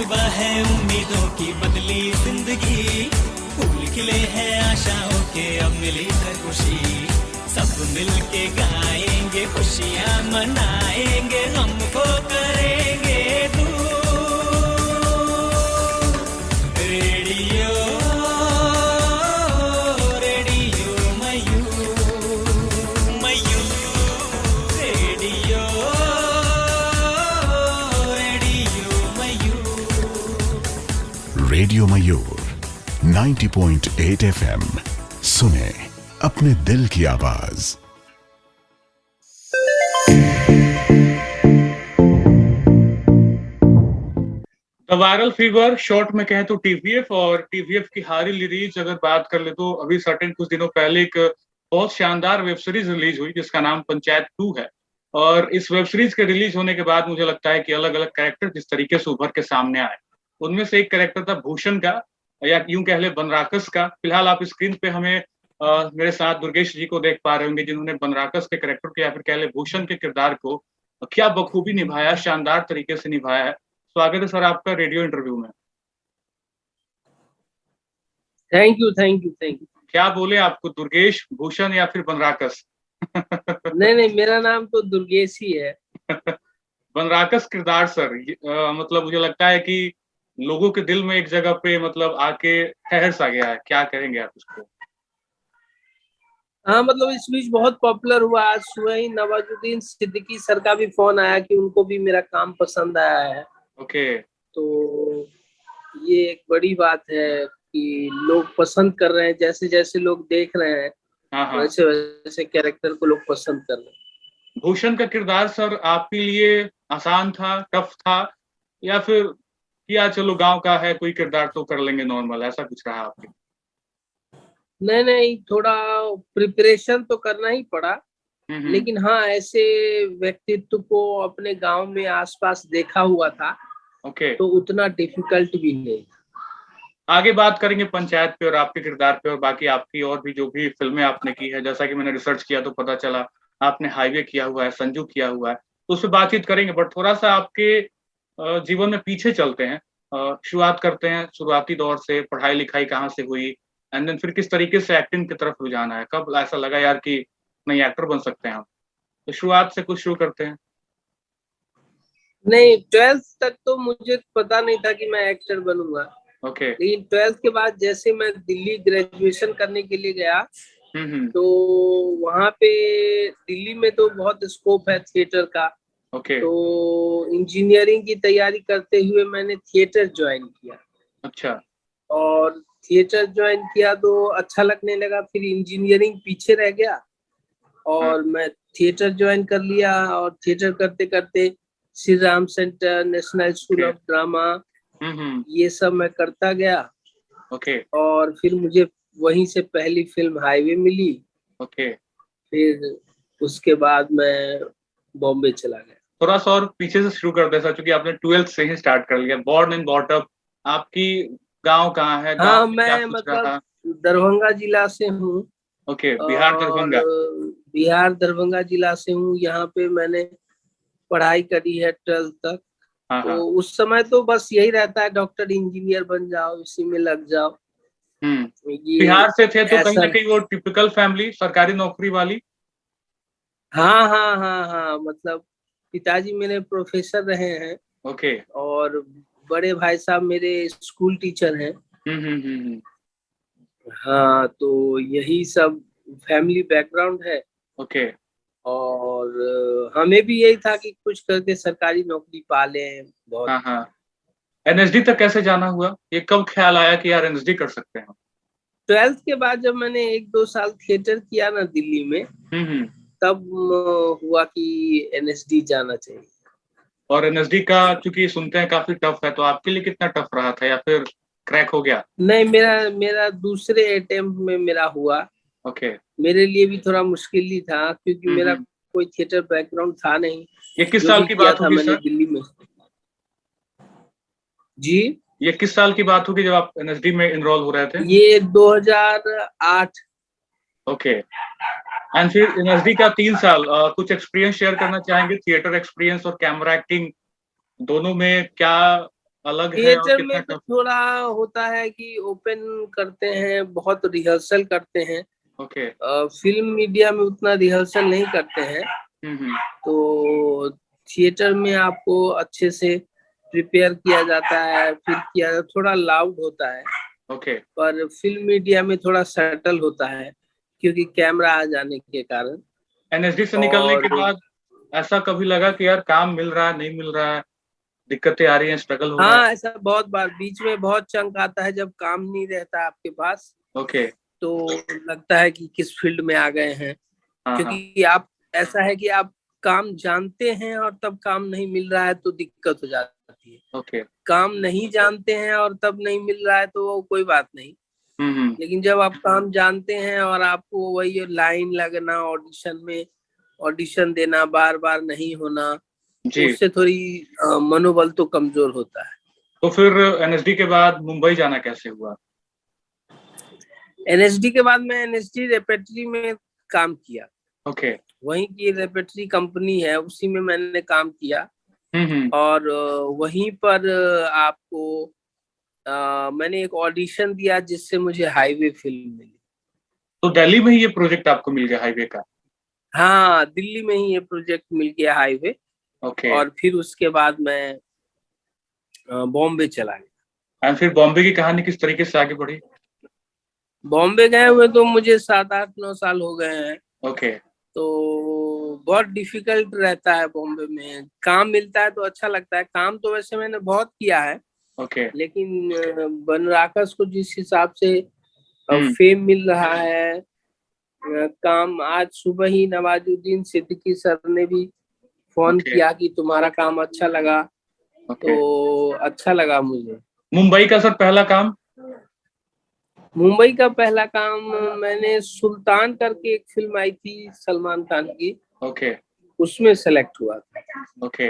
सुबह है उम्मीदों की बदली जिंदगी, फूल खिले हैं आशाओं के अब मिली है खुशी। सब मिलके गाएंगे खुशियाँ मनाएंगे, हमको करेंगे दूर। रेडियो रेडियो मयूर मयूर, रेडियो रेडियो मयूर। रेडियो मयूर 90.8 FM, सुने अपने दिल की आवाज। द वायरल फीवर, शॉर्ट में कहें तो टीवीएफ, और टीवीएफ की हाल रिलीज अगर बात कर ले तो अभी सर्टेन कुछ दिनों पहले एक बहुत शानदार वेब सीरीज रिलीज हुई जिसका नाम पंचायत 2 है। और इस वेब सीरीज के रिलीज होने के बाद मुझे लगता है कि अलग अलग कैरेक्टर जिस तरीके से उभर के सामने आए, उनमें से एक कैरेक्टर था भूषण का, या यूं कह ले बनराकस का। फिलहाल आप स्क्रीन पे हमें मेरे साथ दुर्गेश जी को देख पा रहे होंगे, जिन्होंने बनराकस के कैरेक्टर को या फिर कह ले भूषण के किरदार को क्या बखूबी निभाया, शानदार तरीके से निभाया है। स्वागत है सर आपका रेडियो इंटरव्यू में। Thank you thank you thank you. क्या बोले आपको, दुर्गेश, भूषण या फिर बनराकस? नहीं, मेरा नाम तो दुर्गेश ही है। बनराकस किरदार सर, मतलब मुझे लगता है कि लोगों के दिल में एक जगह पे मतलब आके ठहर सा गया है, क्या कहेंगे आप इसको? हाँ, मतलब इस बीच बहुत पॉपुलर हुआ। आज सुबह ही नवाजुद्दीन सिद्दीकी सर का भी फोन आया कि उनको भी मेरा काम पसंद आया है। ओके। तो ये एक बड़ी बात है कि लोग पसंद कर रहे हैं, जैसे जैसे लोग देख रहे हैं हाँ। वैसे वैसे कैरेक्टर को लोग पसंद कर रहे हैं। भूषण का किरदार सर आपके लिए आसान था, टफ था, या फिर किया चलो गांव का है कोई किरदार तो कर लेंगे नॉर्मल, ऐसा कुछ रहा आपके? नहीं, थोड़ा प्रिपरेशन तो करना ही पड़ा। लेकिन हाँ, ऐसे व्यक्तित्व को अपने गांव में आसपास देखा हुआ था। ओके। तो उतना डिफिकल्ट भी नहीं। आगे बात करेंगे पंचायत पे और आपके किरदार पे और बाकी आपकी और भी जो भी फिल्में आपने की है। जैसा कि मैंने रिसर्च किया तो पता चला आपने हाईवे किया हुआ है, संजू किया हुआ है, तो उस पर बातचीत करेंगे। बट थोड़ा सा आपके जीवन में पीछे चलते हैं, शुरुआत करते हैं शुरुआती दौर से। पढ़ाई लिखाई कहाँ से हुई, एंड देन फिर किस तरीके से एक्टिंग की तरफ रुझान है, कब ऐसा लगा यार कि नहीं एक्टर बन सकते हैं हम? तो शुरुआत से कुछ शुरू करते हैं। नहीं, 12th तक तो मुझे पता नहीं था कि मैं एक्टर बनूंगा। ओके। लेकिन 12th के बाद जैसे मैं दिल्ली ग्रेजुएशन करने के लिए गया, तो वहाँ पे दिल्ली में तो बहुत स्कोप है थिएटर का। ओके। तो इंजीनियरिंग की तैयारी करते हुए मैंने थिएटर ज्वाइन किया। अच्छा। और थिएटर ज्वाइन किया तो अच्छा लगने लगा, फिर इंजीनियरिंग पीछे रह गया और मैं थिएटर ज्वाइन कर लिया। और थिएटर करते करते Shri Ram centre, national school of drama, ये सब मैं करता गया। ओके। और फिर मुझे वहीं से पहली फिल्म हाईवे मिली। ओके। फिर उसके बाद मैं बॉम्बे चला गया। थोड़ा सा और पीछे से शुरू कर दे सर, क्योंकि आपने 12th से ही स्टार्ट कर लिया। बॉर्न एंड बॉट अप, आपकी गांव कहाँ है? हाँ, में क्या मैं कुछ मतलब रहा? दरभंगा जिला से हूँ। ओके, बिहार दरभंगा। बिहार दरभंगा जिला से हूँ। यहाँ पे मैंने पढ़ाई करी है 12th तक। तो उस समय तो बस यही रहता है, डॉक्टर इंजीनियर बन जाओ, इसी में लग जाओ। बिहार से थे तो कहीं ना कहीं वो टिपिकल फैमिली, सरकारी नौकरी वाली? हाँ, मतलब पिताजी मेरे प्रोफेसर रहे हैं। ओके। और बड़े भाई साहब मेरे स्कूल टीचर हैं। हाँ, तो यही सब फैमिली बैकग्राउंड है। ओके। और हमें भी यही था कि कुछ करके सरकारी नौकरी पा लें। बहुत। हाँ। एनएसडी तक कैसे जाना हुआ? ये कब ख्याल आया कि यार एनएसडी कर सकते हैं? 12th के बाद जब मैंने 1-2 साल थिएटर किया ना दिल्ली में, तब हुआ कि एनएसडी जाना चाहिए। और एनएसडी का चूंकि सुनते हैं काफी टफ है, तो आपके लिए कितना टफ रहा था या फिर क्रैक हो गया? नहीं, मेरा दूसरे अटेम्प्ट में मेरा हुआ। ओके। मेरे लिए भी थोड़ा मुश्किल ही था, क्योंकि मेरा कोई थिएटर बैकग्राउंड था नहीं। ये किस साल की बात होगी सर? दिल्ली में। जी, ये किस साल की बात होगी जब आप एनएसडी में इनरोल हो रहे थे? ये 2008। ओके। एंड फिर एनएसडी का 3 साल, कुछ एक्सपीरियंस शेयर करना चाहेंगे? थिएटर एक्सपीरियंस और कैमरा एक्टिंग दोनों में क्या अलग है और थिएटर कितना में तो थोड़ा होता है कि ओपन करते हैं, बहुत रिहर्सल करते हैं। ओके। फिल्म मीडिया में उतना रिहर्सल नहीं करते हैं, हम्म। तो थिएटर में आपको अच्छे से प्रिपेयर किया जाता है, फिर किया थोड़ा लाउड होता है। ओके। पर फिल्म मीडिया में थोड़ा सटल होता है क्योंकि कैमरा आ जाने के कारण। एनएसडी से निकलने के और बाद ऐसा कभी लगा कि यार काम मिल रहा है नहीं मिल रहा है, दिक्कतें आ रही हैं, स्ट्रगल हो रहा है? हाँ, ऐसा बहुत बार बीच में बहुत चंक आता है जब काम नहीं रहता आपके पास, ओके। तो लगता है कि किस फील्ड में आ गए हैं। हाँ हाँ। क्योंकि आप ऐसा है कि आप काम जानते हैं और तब काम नहीं मिल रहा है तो दिक्कत हो जाती है। ओके। काम नहीं जानते हैं और तब नहीं मिल रहा है तो कोई बात नहीं। हम्म। लेकिन जब आप काम जानते हैं और आपको वही लाइन लगना, ऑडिशन में ऑडिशन देना, बार बार नहीं होना, तो जी। उससे थोड़ी मनोबल तो कमजोर होता है। तो फिर एनएसडी के बाद मुंबई जाना कैसे हुआ? एनएसडी के बाद मैं एनएसडी रेपेटरी में काम किया। ओके। वहीं की रेपेटरी कंपनी है, उसी में मैंने काम किया। हम्म। और वहीं पर आपको मैंने एक ऑडिशन दिया जिससे मुझे हाईवे फिल्म मिली। तो दिल्ली में ही ये प्रोजेक्ट आपको मिल गया हाईवे का? हाँ, दिल्ली में ही ये प्रोजेक्ट मिल गया हाईवे। ओके। और फिर उसके बाद मैं बॉम्बे चला गया। एंड फिर बॉम्बे की कहानी किस तरीके से आगे बढ़ी? बॉम्बे गए हुए तो मुझे 7 8 9 साल हो गए हैं। ओके। तो बहुत डिफिकल्ट रहता है बॉम्बे में। काम मिलता है तो अच्छा लगता है, काम तो वैसे मैंने बहुत किया है, ओके। लेकिन बनराकस को जिस हिसाब से हम्म। फेम मिल रहा है, काम आज सुबह ही नवाजुद्दीन सिद्दीकी सर ने भी फोन ओके। किया कि तुम्हारा काम अच्छा लगा, ओके। तो अच्छा लगा मुझे। मुंबई का सर पहला काम? मुंबई का पहला काम मैंने सुल्तान करके एक फिल्म आई थी सलमान खान की, ओके। उसमें सेलेक्ट हुआ था। ओके।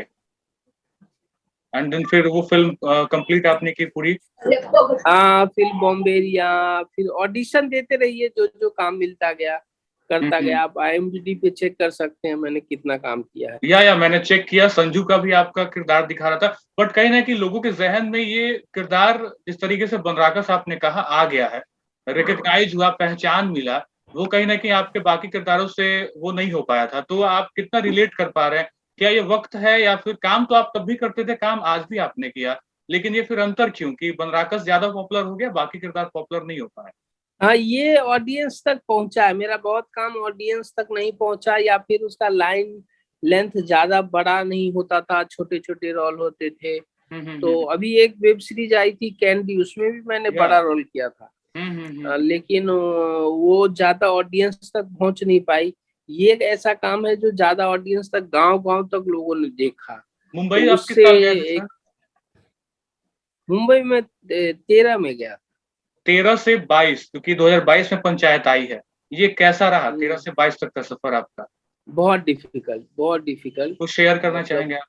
एंड देन फिर वो फिल्म कंप्लीट आपने की पूरी? हाँ, फिर बॉम्बेरिया, फिर ऑडिशन देते रहिए, जो जो काम मिलता गया करता हम्म। गया। आप IMDb पे चेक कर सकते हैं मैंने कितना काम किया है। या मैंने चेक किया, संजू का भी आपका किरदार दिखा रहा था, बट कहीं ना कहीं लोगों के जहन में ये किरदार जिस तरीके से बनराकस आपने कहा आ गया है, रिकग्नाइज हुआ, पहचान मिला, वो कहीं ना कहीं आपके बाकी किरदारों से वो नहीं हो पाया था। तो आप कितना रिलेट कर पा रहे हैं? क्या ये वक्त है या फिर काम तो आप तब भी करते थे, काम आज भी आपने किया, लेकिन ये फिर अंतर क्यों कि बनराकस ज्यादा पॉपुलर हो गया, बाकी किरदार पॉपुलर नहीं हो पाए? हाँ, ये ऑडियंस तक पहुंचा है, मेरा बहुत काम ऑडियंस तक नहीं पहुंचा, या फिर उसका लाइन लेंथ ज्यादा बड़ा नहीं होता था, छोटे छोटे रोल होते थे। तो अभी एक वेब सीरीज आई थी कैंडी, उसमें भी मैंने बड़ा रोल किया था। लेकिन वो ज्यादा ऑडियंस तक पहुंच नहीं पाई। ये एक ऐसा काम है जो ज्यादा ऑडियंस तक, गांव गांव तक लोगों ने देखा। मुंबई तो आप किस उससे साल गए थे सर? मुंबई में 13 में गया। 13 से 22, क्योंकि 2022 में पंचायत आई है। ये कैसा रहा 13 से 22 तक का सफर आपका? बहुत डिफिकल्ट, बहुत डिफिकल्ट। कुछ शेयर करना मतलब चाहेंगे आप?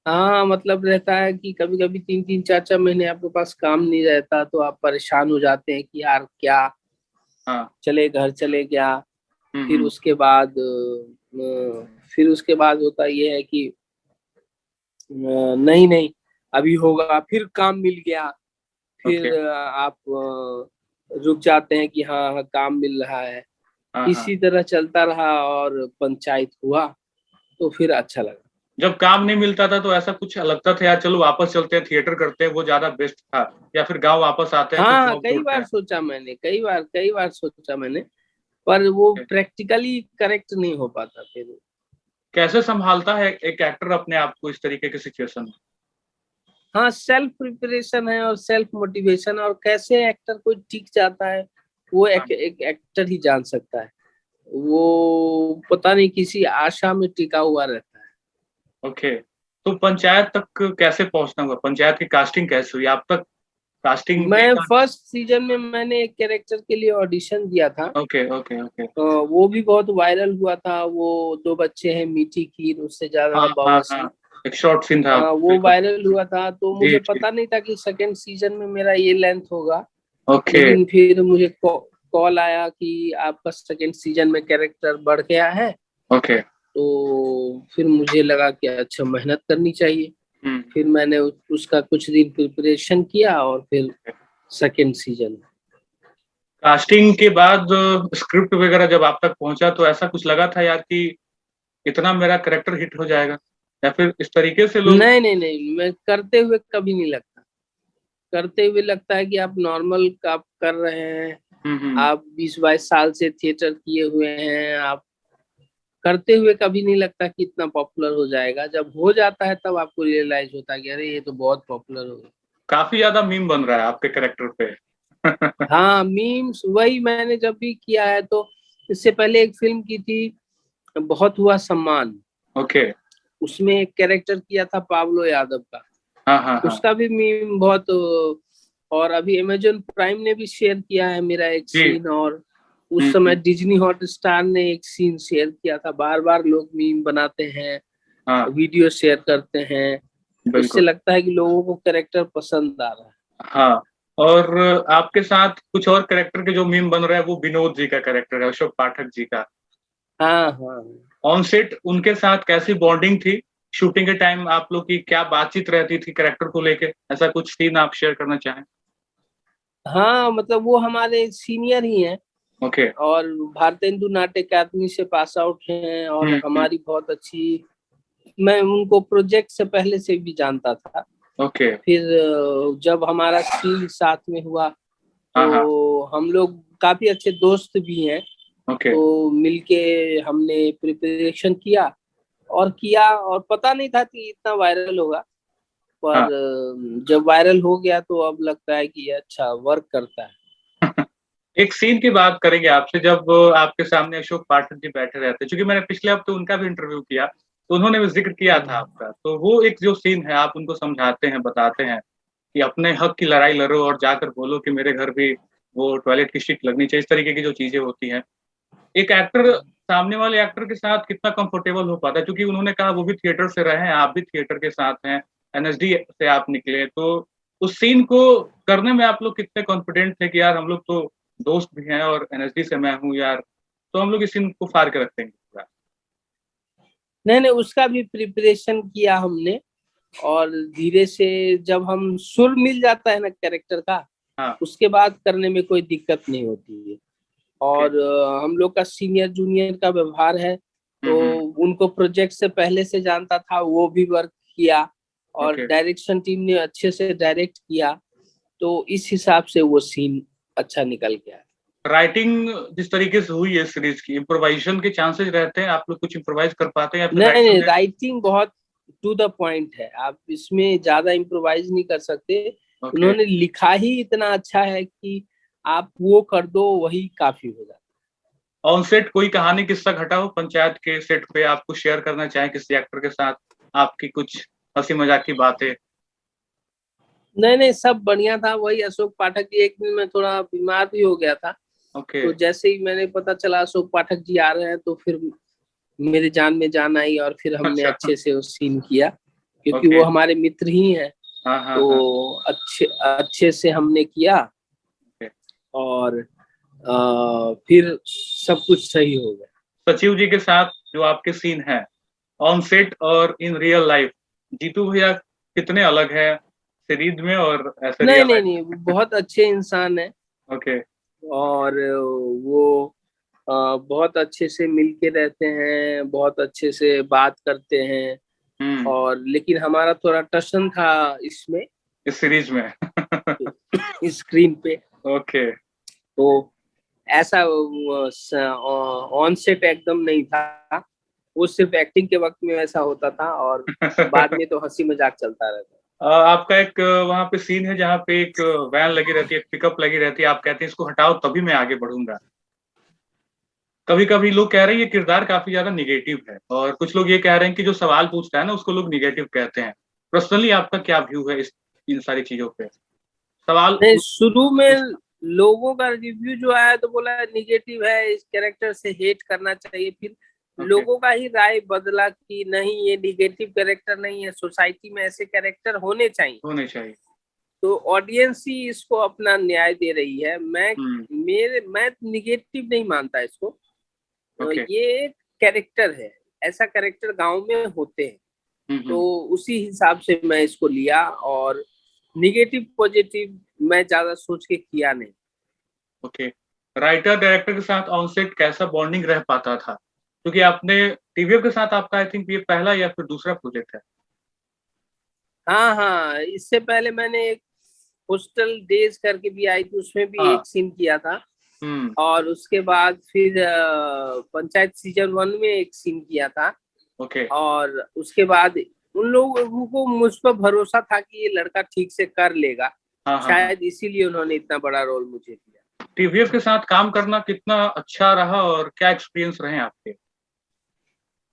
हाँ, मतलब रहता है कि कभी कभी 3 3 4 4 महीने आपके पास काम नहीं रहता, तो आप परेशान हो जाते हैं कि यार क्या हाँ। चले, घर चले क्या। फिर हम्म। उसके बाद होता ये है कि नहीं नहीं अभी होगा, फिर काम मिल गया। ओके। फिर आप रुक जाते हैं कि हाँ हाँ काम मिल रहा है। हाँ हाँ। इसी तरह चलता रहा और पंचायत हुआ, तो फिर अच्छा लगा। जब काम नहीं मिलता था तो ऐसा कुछ लगता था यार चलो वापस चलते हैं, थिएटर करते हैं, वो ज्यादा बेस्ट था, या फिर गांव वापस आते हैं तो हाँ, जॉब कई ढूंढते बार हैं? सोचा मैंने, कई बार सोचा मैंने, पर वो प्रैक्टिकली करेक्ट नहीं हो पाता फिर। कैसे संभालता है एक एक्टर अपने आप को इस तरीके की सिचुएशन में? हाँ, सेल्फ प्रिपरेशन है और सेल्फ मोटिवेशन, और कैसे एक्टर को टिक जाता है वो एक एक्टर ही जान सकता है। वो पता नहीं किसी आशा में टिका हुआ रहता है। ओके। तो पंचायत तक कैसे पहुंचना हुआ? पंचायत की कास्टिंग कैसे हुई? आप तक कास्टिंग मैं फर्स्ट सीजन में मैंने एक कैरेक्टर के लिए ऑडिशन दिया था। Okay okay okay. वो भी बहुत वायरल हुआ था। वो 2 बच्चे हैं, मीठी खीर उससे ज्यादा हाँ हाँ बवासीर। हाँ, एक शॉर्ट सीन था। वो बिल्कुल। वायरल हुआ था, तो जी मुझे जी। पता नहीं था कि सेकंड सीजन में मेरा ये लेंथ होगा। ओके। लेकिन फिर मुझे कॉल आया कि आपका सेकंड सीजन में कैरेक्टर बढ़ गया है। ओके। तो फिर मुझे लगा कि अच्छा, मेहनत करनी चाहिए। फिर मैंने उसका कुछ दिन प्रिपरेशन किया और फिर सेकंड सीजन। कास्टिंग के बाद स्क्रिप्ट वगैरह जब आप तक पहुंचा तो ऐसा कुछ लगा था यार कि इतना मेरा कैरेक्टर हिट हो जाएगा, या फिर इस तरीके से लोग? नहीं नहीं नहीं, मैं करते हुए कभी नहीं लगता। करते हुए लगता है कि आप नॉर्मल आप कर रहे हैं, आप 20-22 साल से थिएटर किए हुए हैं, आप करते हुए कभी नहीं लगता कि इतना पॉपुलर हो जाएगा। जब हो जाता है तब आपको रियलाइज होता है कि अरे ये तो बहुत पॉपुलर हो गया। काफी ज्यादा मीम बन रहा है आपके कैरेक्टर पे। हाँ, मीम्स वही मैंने जब भी किया है। तो इससे पहले एक फिल्म की थी, बहुत हुआ सम्मान। ओके। उसमें एक कैरेक्टर किया था पाब्लो यादव का। हाँ हाँ हाँ। उसका भी मीम बहुत। और अभी अमेजन प्राइम ने भी शेयर किया है मेरा एक जी। सीन, और उस समय डिज्नी हॉटस्टार ने एक सीन शेयर किया था। बार बार लोग मीम बनाते हैं, हाँ वीडियो शेयर करते हैं। उससे बिल्कुल। लगता है कि लोगों को कैरेक्टर पसंद आ रहा है। हाँ, और आपके साथ कुछ और कैरेक्टर के जो मीम बन रहा है वो विनोद जी का कैरेक्टर है, अशोक पाठक जी का। हाँ हाँ। ऑन सेट उनके साथ कैसी बॉन्डिंग थी? शूटिंग के टाइम आप लोग की क्या बातचीत रहती थी कैरेक्टर को लेके? ऐसा कुछ सीन आप शेयर करना चाहें? हाँ, मतलब वो हमारे सीनियर ही हैं, ओके। और भारतेंदु नाट्य अकादमी से पास आउट हैं, और हम्म। हमारी बहुत अच्छी। मैं उनको प्रोजेक्ट से पहले से भी जानता था। ओके। फिर जब हमारा सीन साथ में हुआ हाँ हाँ। तो हम लोग काफी अच्छे दोस्त भी हैं। ओके। तो मिलके हमने प्रिपरेशन किया, और पता नहीं था कि इतना वायरल होगा। पर हाँ। जब वायरल हो गया तो अब लगता है कि ये अच्छा वर्क करता है। एक सीन की बात करेंगे आपसे, जब आपके सामने अशोक पाठक जी बैठे रहते हैं, क्योंकि मैंने पिछले हफ्ते उनका भी इंटरव्यू किया तो उन्होंने भी जिक्र किया था आपका। तो वो एक जो सीन है, आप उनको समझाते हैं, बताते हैं कि अपने हक की लड़ाई लड़ो और जाकर बोलो कि मेरे घर भी वो टॉयलेट की सीट लगनी चाहिए। इस तरीके की जो चीजें होती हैं, एक एक्टर सामने वाले एक्टर के साथ कितना कंफर्टेबल हो पाता है, क्योंकि उन्होंने कहा वो भी थिएटर से रहे हैं, आप भी थिएटर के साथ हैं, एनएसडी से आप निकले, तो उस सीन को करने में आप लोग कितने कॉन्फिडेंट थे कि यार हम लोग तो दोस्त भी हैं और एनएसडी से मैं हूँ यार, तो हम लोग इस सीन को फाड़ के रखते हैं पूरा? नहीं नहीं, उसका भी प्रिपरेशन किया हमने। और धीरे से जब हम सुर मिल जाता है ना कैरेक्टर का, हाँ। उसके बाद करने में कोई दिक्कत नहीं होती है। और हम लोग का सीनियर जूनियर का व्यवहार है, तो उनको प्रोजेक्ट से पहले से जानता था, वो भी वर्क किया, और ओके। डायरेक्शन टीम ने अच्छे से डायरेक्ट किया। तो इस हिसाब से वो सीन अच्छा निकल गया। राइटिंग जिस तरीके से हुई है सीरीज की, इम्प्रोवाइजेशन के चांसेस रहते हैं? आप लोग कुछ इम्प्रोवाइज कर पाते हैं या फिर नहीं राइटर नहीं, ने? राइटिंग बहुत टू द पॉइंट है, आप इसमें ज्यादा इम्प्रोवाइज नहीं कर सकते। ओके। उन्होंने लिखा ही इतना अच्छा है कि आप वो कर दो, वही काफी हो जाता है। ऑन सेट कोई कहानी किस्सा घटा हो पंचायत के सेट पे, आपको शेयर करना चाहें किसी एक्टर के साथ, आपकी कुछ हंसी मजाक की बातें? नहीं नहीं, सब बढ़िया था। वही अशोक पाठक जी, एक दिन में थोड़ा बीमार भी हो गया था। ओके। तो जैसे ही मैंने पता चला अशोक पाठक जी आ रहे हैं, तो फिर मेरे जान में जान आई, और फिर हमने अच्छा। अच्छे से वो सीन किया, क्योंकि ओके। वो हमारे मित्र ही हैं। हाँ हाँ हाँ। तो अच्छे अच्छे से हमने किया, ओके। और फिर सब कुछ सही हो गया। सचिव जी के साथ जो आपके सीन है ऑन सेट और इन रियल लाइफ, जीतू भैया कितने अलग है सीरीज में और ऐसे नहीं रियल नहीं लाइफ? नहीं, वो बहुत अच्छे इंसान है। ओके। और वो बहुत अच्छे से मिलके रहते हैं, बहुत अच्छे से बात करते हैं। हम्म। और लेकिन हमारा थोड़ा टशन था इसमें, इस सीरीज में? स्क्रीन पे। ओके। तो ऐसा ऑन सेट एकदम नहीं था, वो सिर्फ एक्टिंग के वक्त में ऐसा होता था, और बाद में तो हंसी मजाक चलता रहता। आपका एक वहां पे सीन है जहाँ पे एक वैन लगी रहती है, एक पिकअप लगी रहती है, आप कहते हैं इसको हटाओ तभी मैं आगे बढ़ूंगा। कभी कभी लोग कह रहे हैं ये किरदार काफी ज्यादा निगेटिव है, और कुछ लोग ये कह रहे हैं कि जो सवाल पूछता है ना उसको लोग निगेटिव कहते हैं। पर्सनली आपका क्या व्यू है इस इन सारी चीजों पे? सवाल नहीं, शुरू में लोगों का रिव्यू जो आया तो बोला निगेटिव है, इस कैरेक्टर से हेट करना चाहिए। फिर लोगों का ही राय बदला कि नहीं, ये निगेटिव कैरेक्टर नहीं है, सोसाइटी में ऐसे कैरेक्टर होने चाहिए। तो ऑडियंस ही इसको अपना न्याय दे रही है। मैं निगेटिव नहीं मानता इसको। ओके। ये एक कैरेक्टर है, ऐसा कैरेक्टर गांव में होते हैं। तो उसी हिसाब से मैं इसको लिया, और निगेटिव पॉजिटिव मैं ज्यादा सोच के किया नहीं। ओके, राइटर डायरेक्टर के साथ ऑन सेट कैसा बॉन्डिंग रह पाता था, क्योंकि आपने टीवीएफ के साथ आपका आई थिंक ये पहला या फिर दूसरा प्रोजेक्ट है? हाँ हाँ, इससे पहले मैंने एक होस्टल डेज करके भी आई थी, उसमें भी हाँ। एक सीन किया था। हम्म। और उसके बाद फिर पंचायत सीजन 1 में एक सीन किया था। ओके। और उसके बाद उन लोगों को मुझ पर भरोसा था कि ये लड़का ठीक से कर लेगा। हाँ हाँ। शायद इसीलिए उन्होंने इतना बड़ा रोल मुझे दिया। टीवीएफ के साथ काम करना कितना अच्छा रहा और क्या एक्सपीरियंस रहे आपके?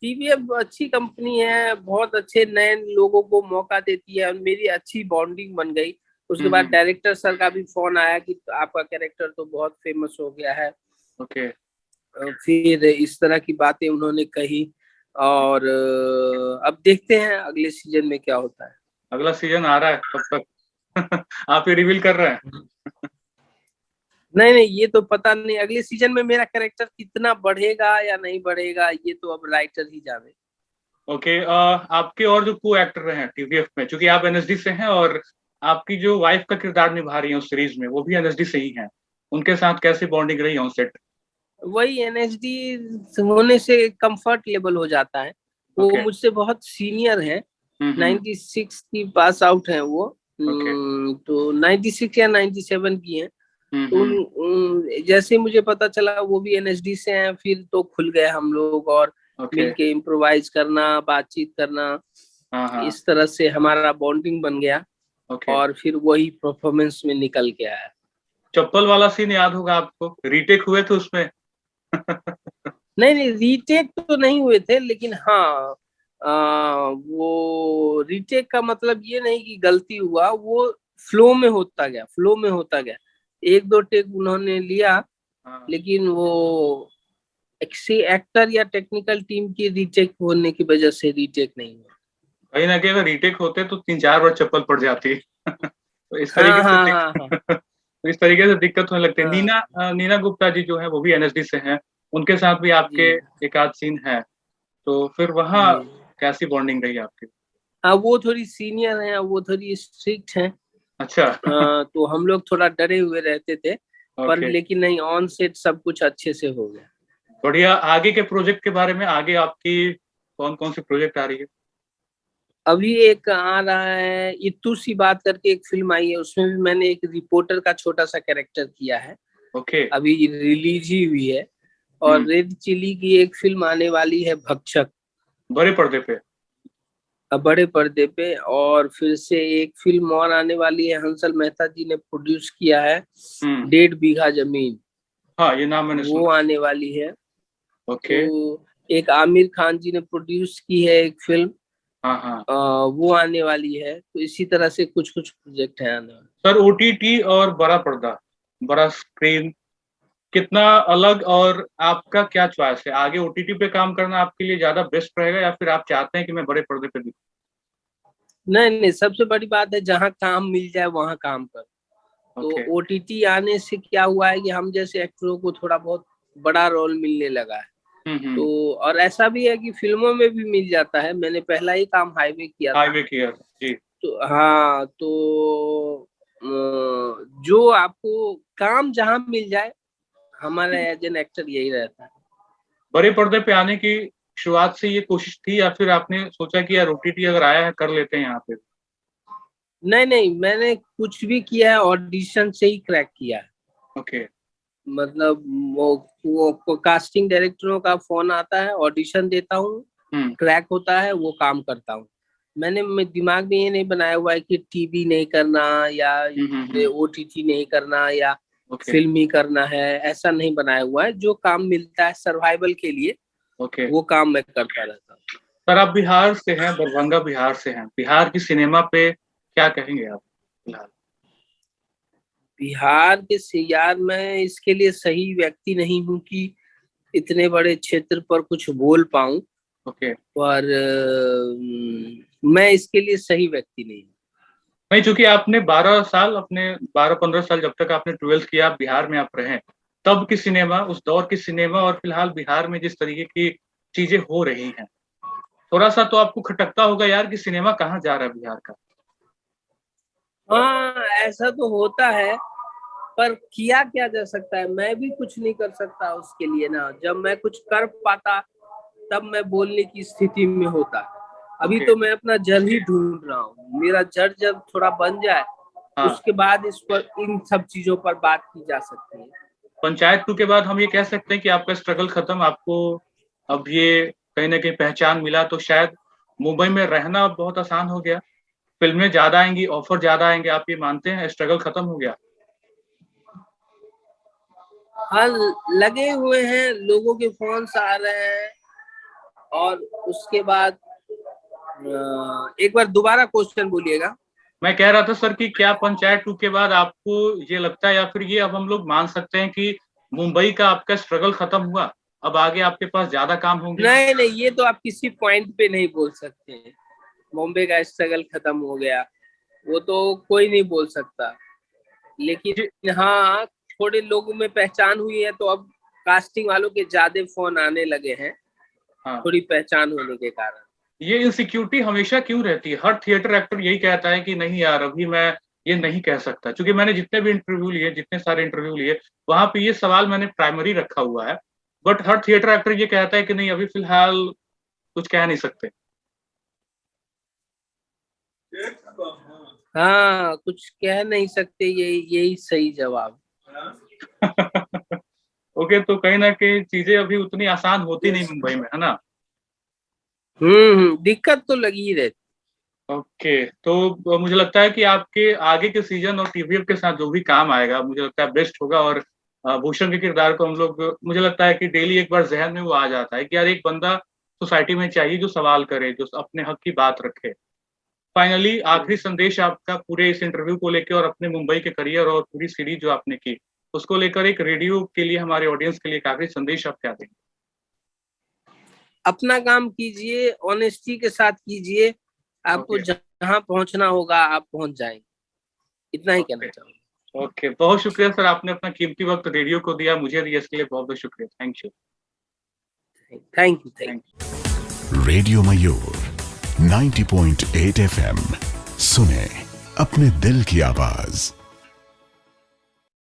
टीवीएफ अच्छी कंपनी है, बहुत अच्छे नए लोगों को मौका देती है, और मेरी अच्छी बॉन्डिंग बन गई। उसके बाद डायरेक्टर सर का भी फोन आया कि आपका कैरेक्टर तो बहुत फेमस हो गया है। ओके। फिर इस तरह की बातें उन्होंने कही, और अब देखते हैं अगले सीजन में क्या होता है। अगला सीजन आ रहा है कब तक? आप ये रिवील कर रहे हैं? नहीं नहीं, ये तो पता नहीं अगले सीजन में मेरा कैरेक्टर कितना बढ़ेगा या नहीं बढ़ेगा, ये तो अब राइटर ही जाने। ओके, आपके और जो को एक्टर रहे हैं टीवीएफ में, क्योंकि आप एनएसडी से हैं और आपकी जो वाइफ का किरदार निभा रही है उस सीरीज में वो भी एनएसडी से ही हैं, उनके साथ कैसी बॉन्डिंग रही ऑन सेट? वही एनएसडी होने से कंफर्ट लेवल हो जाता है। वो Okay. मुझसे बहुत सीनियर है, 96 की पास आउट है वो। तो 96 या 97 की है। तो जैसे मुझे पता चला वो भी एनएसडी से हैं, फिर तो खुल गए हम लोग, और मिलके इम्प्रोवाइज करना, बातचीत करना, इस तरह से हमारा बॉन्डिंग बन गया। और फिर वही परफॉर्मेंस में निकल के आया। चप्पल वाला सीन याद होगा आपको, रीटेक हुए थे उसमें? नहीं नहीं, रीटेक तो नहीं हुए थे, लेकिन हाँ वो रीटेक का मतलब ये नहीं कि गलती हुआ, वो फ्लो में होता गया। एक दो टेक उन्होंने लिया, लेकिन वो एक्टर या टेक्निकल टीम की रीटेक होने की वजह से रीटेक नहीं हुआ। कहीं ना कहीं अगर रीटेक होते तो 3-4 बार चप्पल पड़ जाती। तो इस तरीके से दिक्कत होने लगती है। नीना गुप्ता जी जो है वो भी एनएसडी से हैं, उनके साथ भी आपके एक आध सीन है, तो फिर वहाँ कैसी बॉन्डिंग रही आपकी? हाँ, वो थोड़ी सीनियर है, वो थोड़ी स्ट्रिक्ट है। अच्छा। तो हम लोग थोड़ा डरे हुए रहते थे, पर लेकिन नहीं, ऑन सेट सब कुछ अच्छे से हो गया। बढ़िया। आगे के प्रोजेक्ट के बारे में, आगे आपकी कौन कौन सी प्रोजेक्ट आ रही है? अभी एक आ रहा है इत्तू सी बात करके, एक फिल्म आई है, उसमें भी मैंने एक रिपोर्टर का छोटा सा कैरेक्टर किया है। अभी रिलीज ही हुई है। और रेड चिली की एक फिल्म आने वाली है, भक्षक, बड़े पर्दे पे। और फिर से एक फिल्म और आने वाली है, हंसल मेहता जी ने प्रोड्यूस किया है, 1.5 बीघा जमीन। हाँ, ये नाम मैंने वो आने वाली है। ओके। तो एक आमिर खान जी ने प्रोड्यूस की है एक फिल्म, हाँ, वो आने वाली है। तो इसी तरह से कुछ कुछ प्रोजेक्ट है आने वाले। सर, ओटीटी और बड़ा पर्दा, बड़ा स्क्रीन, कितना अलग, और आपका क्या चॉइस है? आगे ओटीटी पे काम करना आपके लिए ज्यादा बेस्ट रहेगा, या फिर आप चाहते हैं कि मैं बड़े पर्दे पे दिखूं? नहीं, सबसे बड़ी बात है जहाँ काम मिल जाए वहाँ काम कर। तो ओटीटी आने से क्या हुआ है कि हम जैसे एक्टरों को थोड़ा बहुत बड़ा रोल मिलने लगा है। तो और ऐसा भी है कि फिल्मों में भी मिल जाता है। मैंने पहला ही काम हाईवे किया जी। तो हाँ, तो जो आपको काम जहाँ मिल जाए, हमारा एज एन एक्टर यही रहता है। बड़े पर्दे पे आने की शुरुआत से ये कोशिश थी, या फिर आपने सोचा कि यार ओटीटी अगर आया है कर लेते हैं यहाँ पे? नहीं, मैंने कुछ भी किया है ऑडिशन से ही क्रैक किया है। मतलब वो कास्टिंग डायरेक्टरों का फोन आता है, ऑडिशन देता हूँ, क्रैक होता है, वो काम करता हूँ। मैंने दिमाग में ये नहीं बनाया हुआ है कि टीवी नहीं करना या ओटीटी नहीं करना या फिल्म ही करना है, ऐसा नहीं बनाया हुआ है। जो काम मिलता है सर्वाइवल के लिए, वो काम मैं करता रहता हूँ। सर, आप बिहार से हैं, दरभंगा बिहार से हैं, बिहार की सिनेमा पे क्या कहेंगे आप फिलहाल? बिहार के यार, मैं इसके लिए सही व्यक्ति नहीं हूँ कि इतने बड़े क्षेत्र पर कुछ बोल पाऊं। पर मैं इसके लिए सही व्यक्ति नहीं, चूंकि आपने 12 साल, अपने 12-15 साल जब तक आपने 12th किया बिहार में आप रहे, तब की सिनेमा, उस दौर की सिनेमा, और फिलहाल बिहार में जिस तरीके की चीजें हो रही हैं, थोड़ा सा तो आपको खटकता होगा यार कि सिनेमा कहाँ जा रहा है बिहार का। हाँ, ऐसा तो होता है, पर किया क्या जा सकता है, मैं भी कुछ नहीं कर सकता उसके लिए ना। जब मैं कुछ कर पाता तब मैं बोलने की स्थिति में होता। अभी Okay. तो मैं अपना जड़ ही ढूंढ रहा हूँ। मेरा जड़ जब थोड़ा बन जाए हाँ। उसके बाद इस पर, इन सब चीजों पर बात की जा सकती है। पंचायत 2 के बाद हम ये कह सकते हैं कि आपका स्ट्रगल खत्म, आपको अब ये कहीं ना कहीं पहचान मिला, तो शायद मुंबई में रहना अब बहुत आसान हो गया, फिल्में ज्यादा आएंगी, ऑफर ज्यादा आएंगे, आप ये मानते हैं स्ट्रगल खत्म हो गया? हाँ, लगे हुए हैं, लोगों के फोन आ रहे हैं। और उसके बाद एक बार दोबारा क्वेश्चन बोलिएगा। मैं कह रहा था सर कि क्या पंचायत 2 के बाद आपको ये लगता है, या फिर ये अब हम लोग मान सकते हैं कि मुंबई का आपका स्ट्रगल खत्म हुआ, अब आगे आपके पास ज्यादा काम होंगे? नहीं नहीं, ये तो आप किसी पॉइंट पे नहीं बोल सकते हैं मुंबई का स्ट्रगल खत्म हो गया, वो तो कोई नहीं बोल सकता। लेकिन हाँ, थोड़े लोगों में पहचान हुई है, तो अब कास्टिंग वालों के ज्यादा फोन आने लगे हैं। हाँ। थोड़ी पहचान होने के कारण। ये इनसिक्योरिटी हमेशा क्यों रहती है? हर थिएटर एक्टर यही कहता है कि नहीं यार अभी मैं ये नहीं कह सकता, क्योंकि मैंने जितने भी इंटरव्यू लिए, जितने सारे इंटरव्यू लिए, वहां पे ये सवाल मैंने प्राइमरी रखा हुआ है, बट हर थिएटर एक्टर ये कहता है कि नहीं अभी फिलहाल कुछ कह नहीं सकते। हाँ, कुछ कह नहीं सकते, यही सही जवाब। ओके, तो कहीं ना कहीं चीजें अभी उतनी आसान होती नहीं मुंबई में, है ना? दिक्कत तो लगी ही रहती। ओके, तो मुझे लगता है कि आपके आगे के सीजन और टीवीएफ के साथ जो भी काम आएगा, मुझे लगता है बेस्ट होगा। और भूषण के किरदार को हम लोग, मुझे लगता है कि डेली एक बार जहन में वो आ जाता है कि यार एक बंदा सोसाइटी में चाहिए जो सवाल करे, जो अपने हक की बात रखे। फाइनली आखिरी संदेश आपका पूरे इस इंटरव्यू को लेकर और अपने मुंबई के करियर और पूरी सीरीज जो आपने की उसको लेकर, एक रेडियो के लिए, हमारे ऑडियंस के लिए एक आखिरी संदेश आप क्या देंगे? अपना काम कीजिए, ऑनेस्टी के साथ कीजिए, आपको जहाँ पहुंचना होगा आप पहुंच जाएंगे। इतना ही कहना चाहूंगा। ओके, बहुत शुक्रिया सर, आपने अपना कीमती वक्त रेडियो को दिया, मुझे दिया, इसके लिए बहुत बहुत शुक्रिया। Thank you. Thank you. Radio Mayur 90.8 FM, सुने अपने दिल की आवाज।